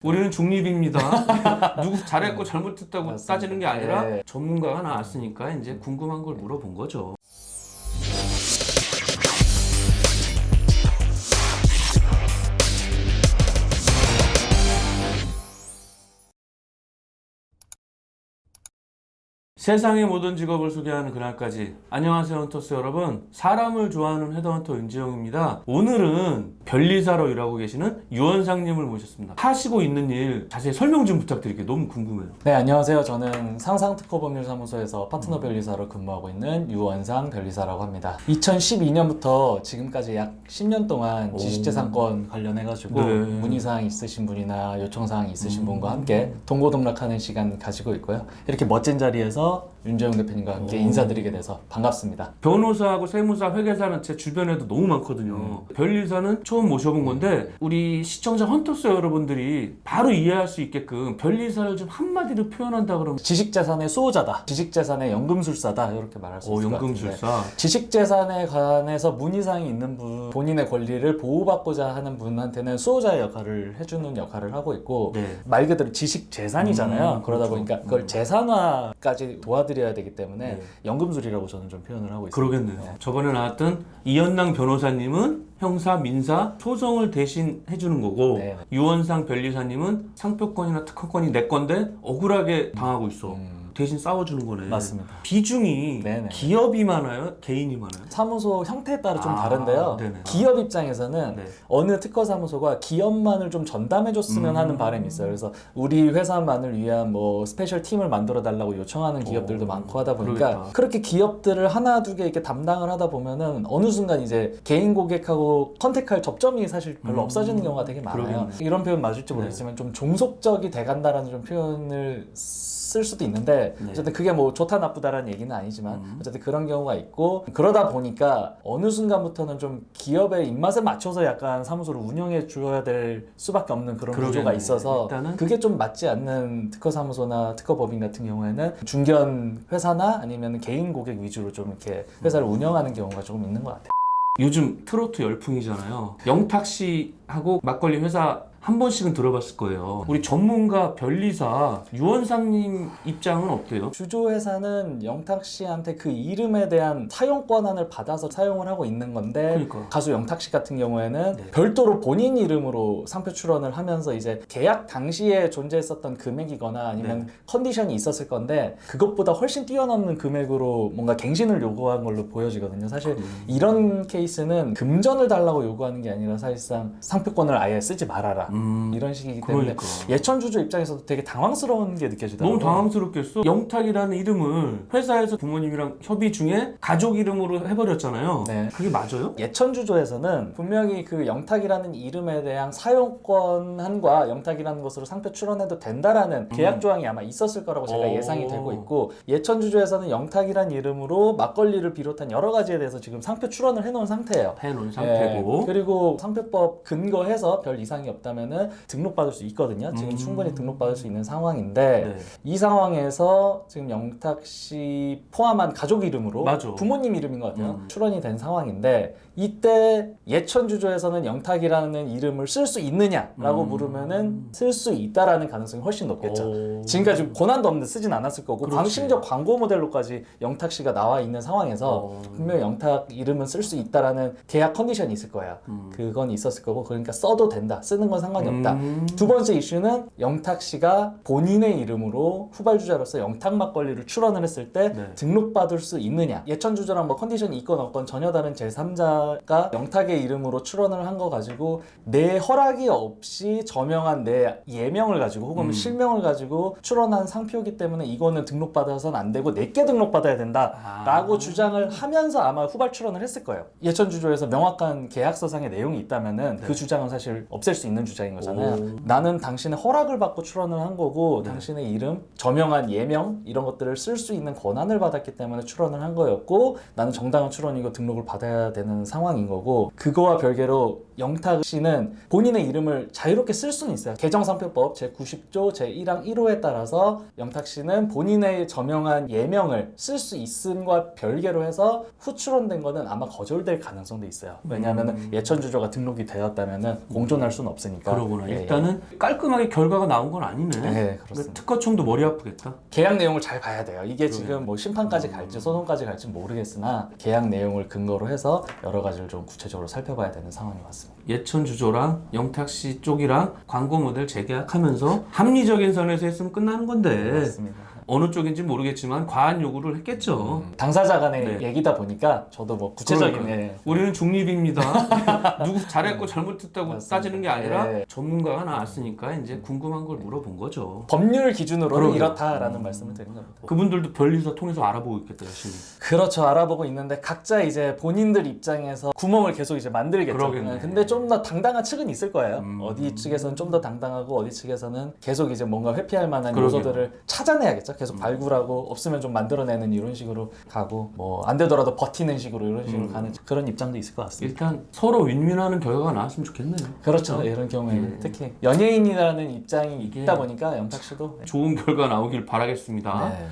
우리는 중립입니다. 누구 잘했고 잘못했다고 맞습니다. 따지는 게 아니라 네. 전문가가 나왔으니까 이제 궁금한 걸 물어본 거죠. 세상의 모든 직업을 소개하는 그날까지. 안녕하세요 헌터스 여러분, 사람을 좋아하는 헤드헌터 윤지영입니다. 오늘은 변리사로 일하고 계시는 유원상님을 모셨습니다. 하시고 있는 일 자세히 설명 좀 부탁드릴게요. 너무 궁금해요. 네, 안녕하세요. 저는 상상특허법률사무소에서 파트너 변리사로 근무하고 있는 유원상 변리사라고 합니다. 2012년부터 지금까지 약 10년 동안 지식재산권 관련해가지고 네. 문의사항 있으신 분이나 요청사항 있으신 분과 함께 동고동락하는 시간 가지고 있고요. 이렇게 멋진 자리에서 윤재용 대표님과 함께 인사드리게 돼서 반갑습니다. 변호사하고 세무사, 회계사는 제 주변에도 너무 많거든요. 변리사는 처음 모셔본 건데 우리 시청자 헌터스 여러분들이 바로 이해할 수 있게끔 변리사를 좀 한마디로 표현한다 그러면 지식재산의 수호자다. 지식재산의 연금술사다. 이렇게 말할 수 있을 것 같은데. 연금술사. 지식재산에 관해서 문의사항이 있는 분, 본인의 권리를 보호받고자 하는 분한테는 수호자의 역할을 해주는 역할을 하고 있고 네. 말 그대로 지식재산이잖아요. 그러다 그렇죠. 보니까 그걸 재산화까지 도와드려야 되기 때문에 네. 연금술이라고 저는 좀 표현을 하고 있습니다. 그러겠네요. 네. 저번에 나왔던 이현랑 변호사님은 형사, 민사, 소송을 대신 해주는 거고 네. 유원상 변리사님은 상표권이나 특허권이 내 건데 억울하게 당하고 있어. 대신 싸워주는 거네. 맞습니다. 비중이 네네. 기업이 많아요? 개인이 많아요? 사무소 형태에 따라 좀 아, 다른데요. 네네. 기업 입장에서는 네. 어느 특허 사무소가 기업만을 좀 전담해줬으면 하는 바람이 있어요. 그래서 우리 회사만을 위한 뭐 스페셜 팀을 만들어 달라고 요청하는 기업들도 많고 하다 보니까 그러겠다. 그렇게 기업들을 하나 두 개 이렇게 담당을 하다 보면은 어느 순간 이제 개인 고객하고 컨택할 접점이 사실 별로 없어지는 경우가 되게 많아요. 그러겠네. 이런 표현 맞을지 모르겠지만 좀 종속적이 돼간다라는 좀 표현을 쓸 수도 있는데 네. 어쨌든 그게 뭐 좋다 나쁘다라는 얘기는 아니지만 어쨌든 그런 경우가 있고 그러다 보니까 어느 순간부터는 좀 기업의 입맛에 맞춰서 약간 사무소를 운영해 줘야 될 수밖에 없는 그런 구조가 그러겠네. 있어서 일단은 그게 좀 맞지 않는 특허 사무소나 특허 법인 같은 경우에는 중견 회사나 아니면 개인 고객 위주로 좀 이렇게 회사를 운영하는 경우가 조금 있는 것 같아요. 요즘 트로트 열풍이잖아요. 영탁 씨하고 막걸리 회사 한 번씩은 들어봤을 거예요. 우리 전문가 변리사 유원상님 입장은 어때요? 주조 회사는 영탁 씨한테 그 이름에 대한 사용 권한을 받아서 사용을 하고 있는 건데 그러니까. 가수 영탁 씨 같은 경우에는 네. 별도로 본인 이름으로 상표 출원을 하면서 이제 계약 당시에 존재했었던 금액이거나 아니면 네. 컨디션이 있었을 건데 그것보다 훨씬 뛰어넘는 금액으로 뭔가 갱신을 요구한 걸로 보여지거든요. 사실 이런 케이스는 금전을 달라고 요구하는 게 아니라 사실상 상표권을 아예 쓰지 말아라. 이런 식이기 때문에 그러니까. 예천주주 입장에서도 되게 당황스러운 게 느껴지더라고요. 너무 당황스럽겠어. 영탁이라는 이름을 회사에서 부모님이랑 협의 중에 가족 이름으로 해버렸잖아요. 네. 그게 맞아요? 예천주조에서는 분명히 그 영탁이라는 이름에 대한 사용권한과 영탁이라는 것으로 상표 출원해도 된다라는 계약 조항이 아마 있었을 거라고 제가 예상이 되고 있고 예천주조에서는 영탁이라는 이름으로 막걸리를 비롯한 여러 가지에 대해서 지금 상표 출원을 해놓은 상태예요. 해놓은 상태고. 그리고 상표법 근거해서 별 이상이 없다면은 등록받을 수 있거든요. 지금 충분히 등록받을 수 있는 상황인데 네. 이 상황에서 지금 영탁 씨 포함한 가족 이름으로 맞아. 부모님 이름인 것 같아요. 출원이 된 상황인데 이때 예천주조에서는 영탁이라는 이름을 쓸 수 있느냐라고 물으면은 쓸 수 있다라는 가능성이 훨씬 높겠죠. 지금까지 고난도 없는데 쓰진 않았을 거고 그렇지. 심지어 광고 모델로까지 영탁 씨가 나와 있는 상황에서 분명히 영탁 이름은 쓸 수 있다라는 계약 컨디션이 있을 거야. 그건 있었을 거고 그러니까 써도 된다. 쓰는 건 상관이 없다. 두 번째 이슈는 영탁 씨가 본인의 이름으로 후발주자로서 영탁 막걸리를 출원을 했을 때 네. 등록받을 수 있느냐. 예천주조랑 뭐 컨디션이 있건 없건 전혀 다른 제3자가 영탁의 이름으로 출원을 한 거 가지고 내 허락이 없이 저명한 내 예명을 가지고 혹은 실명을 가지고 출원한 상표이기 때문에 이거는 등록받아서는 안 되고 내게 등록받아야 된다라고 주장을 하면서 아마 후발 출원을 했을 거예요. 예천주조에서 명확한 계약서상의 내용이 있다면은 그 주장은 사실 없앨 수 있는 주장인 거잖아요. 나는 당신의 허락을 받고 출원을 한 거고 당신의 이름, 저명한 예명 이런 것들을 쓸 수 있는 권한을 받았기 때문에 출원을 한 거였고 나는 정당한 출원이고 등록을 받아야 되는 상황인 거고, 그거와 별개로 영탁 씨는 본인의 이름을 자유롭게 쓸 수는 있어요. 개정상표법 제90조 제1항 1호에 따라서 영탁 씨는 본인의 저명한 예명을 쓸 수 있음과 별개로 해서 후추론된 거는 아마 거절될 가능성도 있어요. 왜냐하면 예천주조가 등록이 되었다면 공존할 수는 없으니까. 그러구나. 예, 일단은 깔끔하게 결과가 나온 건 아니네. 네, 그렇습니다. 특허청도 머리 아프겠다. 계약 내용을 잘 봐야 돼요. 이게 그러네. 지금 뭐 심판까지 갈지 소송까지 갈지 모르겠으나 계약 내용을 근거로 해서 여러 가지를 좀 구체적으로 살펴봐야 되는 상황이 왔습니다. 예천 주조랑 영탁 씨 쪽이랑 광고 모델 재계약하면서 합리적인 선에서 했으면 끝나는 건데 맞습니다. 어느 쪽인지 모르겠지만 과한 요구를 했겠죠. 당사자 간의 네. 얘기다 보니까 저도 뭐 구체적인 그러니까요. 우리는 중립입니다. 누구 잘했고 잘못했다고 맞습니다. 따지는 게 아니라 네. 전문가가 나왔으니까 이제 궁금한 걸 물어본 거죠. 법률 기준으로는 그러게요. 이렇다라는 말씀을 드린 겁니다. 그분들도 변리사 통해서 알아보고 있겠다 열심히. 그렇죠. 알아보고 있는데 각자 이제 본인들 입장에서 구멍을 계속 이제 만들겠죠. 그러겠네. 근데 좀 더 당당한 측은 있을 거예요. 어디 측에서는 좀 더 당당하고 어디 측에서는 계속 이제 뭔가 회피할 만한 그러게요. 요소들을 찾아내야겠죠. 계속 발굴하고 없으면 좀 만들어내는 이런 식으로 가고 뭐 안 되더라도 버티는 식으로 이런 식으로 가는 그런 입장도 있을 것 같습니다. 일단 서로 윈윈하는 결과가 나왔으면 좋겠네요. 그렇죠. 이런 경우에는 예. 특히 연예인이라는 입장이 이게 있다 보니까 영탁 씨도 좋은 결과 나오길 바라겠습니다. 네.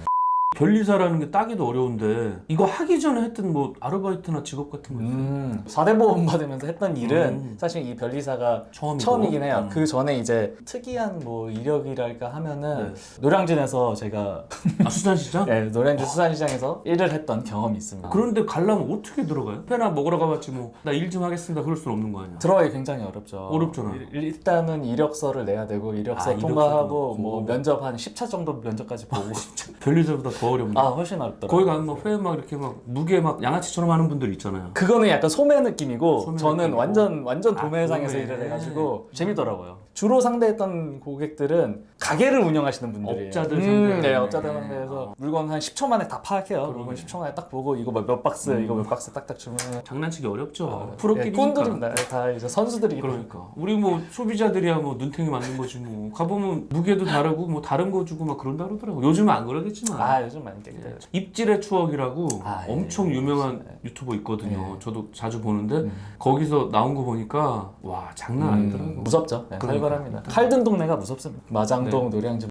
변리사라는 게 따기도 어려운데 이거 하기 전에 했던 뭐 아르바이트나 직업 같은 거 있어요? 4대 보험 받으면서 했던 일은 사실 이 변리사가 처음이고. 처음이긴 해요. 그 전에 이제 특이한 뭐 이력이랄까 하면은 노량진에서 제가 아, 수산시장? 네, 노량진 수산시장에서 일을 했던 경험이 있습니다. 그런데 가려면 어떻게 들어가요? 회나 먹으러 가봤지 뭐 나 일 좀 하겠습니다 그럴 수는 없는 거 아니야. 들어가기 굉장히 어렵죠. 어렵잖아. 일단은 이력서를 내야 되고 이력서 아, 통과하고 이력서도 뭐 넣고. 면접 한 10차 정도 면접까지 보고 변리사보다 더 어렵네. 아 훨씬 어렵더라고요. 거기 가면 막 회 막 이렇게 막 무게 막 양아치처럼 하는 분들 있잖아요. 그거는 약간 소매 느낌이고 소매 저는 느낌이고. 완전 도매상에서 도매. 일을 해가지고 재밌더라고요. 주로 상대했던 고객들은 가게를 운영하시는 분들이에요. 업자들 상대로. 네, 업자들 상대해서 물건 한 10초 만에 다 파악해요. 물건 10초 만에 딱 보고 이거 몇 박스, 이거 몇 박스 딱딱 주면 장난치기 어렵죠. 예, 프로끼리니까. 꾼들입니다. 다 이제 선수들이. 그러니까 우리 뭐 소비자들이야 뭐 눈탱이 맞는 거지 뭐 가보면 무게도 다르고 뭐 다른 거 주고 막 그런다 그러더라고. 요즘은 안 그러겠지만 아 요즘 많이 깨끗해요. 입질의 추억이라고 아, 예. 엄청 유명한 유튜버 있거든요. 저도 자주 보는데 거기서 나온 거 보니까 와 장난 아니더라고. 무섭죠. 네, 그러니까. 살벌합니다. 칼든 동네가 무섭습니다. 마장동, 노량진.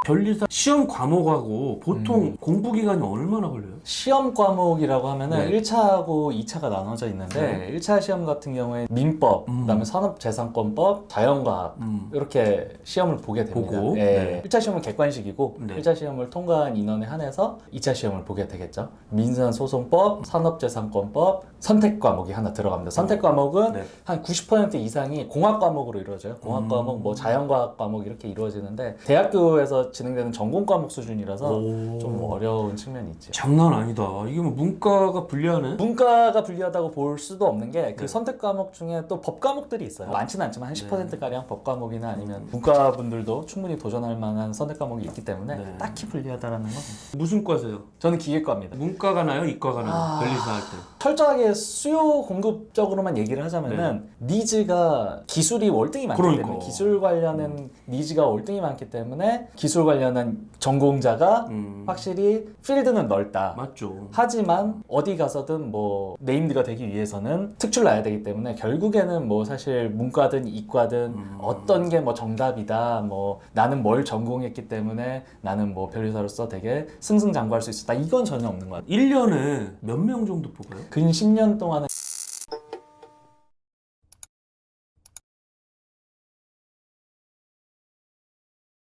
변리사 시험 과목하고 보통 공부 기간이 얼마나 걸려요? 시험 과목이라고 하면은 네. 1차하고 2차가 나눠져 있는데 1차 시험 같은 경우에 민법, 그다음에 산업재산권법, 자연과학 이렇게 시험을 보게 됩니다. 보고, 예. 네. 1차 시험은 객관식이고 네. 1차 시험을 통과한 인원에 한해서 2차 시험을 보게 되겠죠. 민사소송법, 산업재산권법, 선택 과목이 하나 들어갑니다. 선택 과목은 네. 한 90% 이상이 공학 과목으로 이루어져요. 공학 과목, 뭐 자연과학 과목 이렇게 이루어지는데 대학교에서 진행되는 전공 과목 수준이라서 오. 좀 어려운 측면이 있죠. 장난 아니다. 이게 뭐 문과가 불리하네. 문과가 불리하다고 볼 수도 없는 게 그 네. 선택 과목 중에 또 법 과목들이 있어요. 많지는 않지만 한 10%가량 법 과목이나 아니면 문과 분들도 충분히 도전할 만한 선택 과목이 있기 때문에 네. 딱히 불리하다라는 건 무슨 과세요? 저는 기계과입니다. 문과가 나요? 이과가 나요? 아. 변리사 할 때. 철저하게 수요 공급적으로만 얘기를 하자면은 니즈가 기술이 월등히 많기 그러니까. 때문에 기술 관련한 니즈가 월등히 많기 때문에 기술 관련한 전공자가 확실히 필드는 넓다. 맞죠. 하지만 어디 가서든 뭐 네임드가 되기 위해서는 특출을 나야 되기 때문에 결국에는 뭐 사실 문과든 이과든 어떤 게 뭐 정답이다 뭐 나는 뭘 전공했기 때문에 나는 뭐 변리사로서 되게 승승장구할 수 있었다 이건 전혀 없는 것 같아요. 1년에 몇 명 정도 뽑아요? 근 10년 동안은